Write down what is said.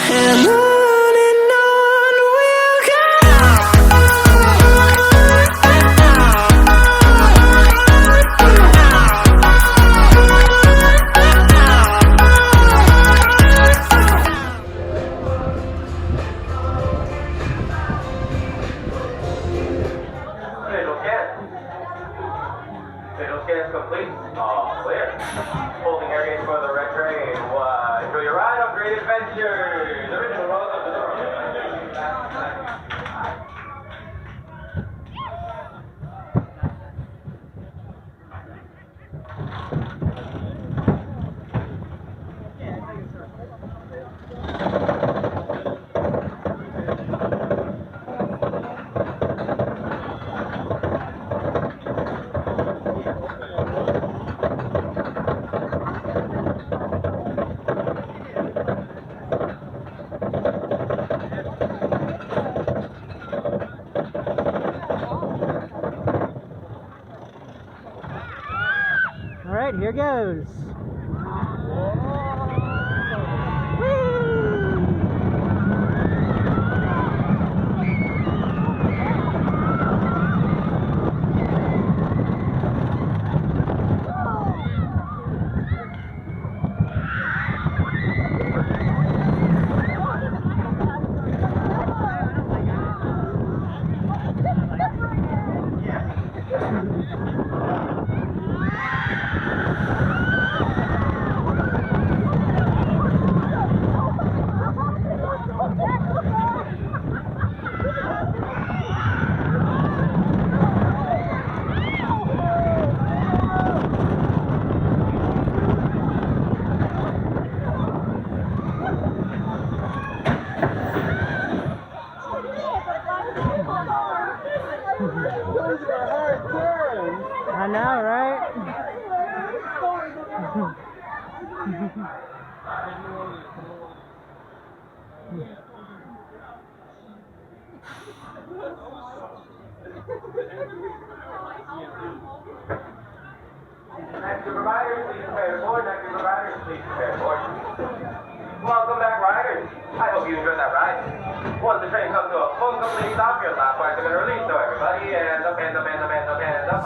And on we'll go. Visual scan is complete. All clear. Holding areas for the red train. Enjoy your ride on Great Adventures. Original road up the door. All right, here goes. I know, right? Next supervisors, please prepare to board. Next supervisors, please prepare to board. Welcome back, riders. I hope you enjoyed that ride. Once the train comes to a full complete stop, your last flights are going to release, so everybody, hands up, hands up, hands up, hands up, hands up.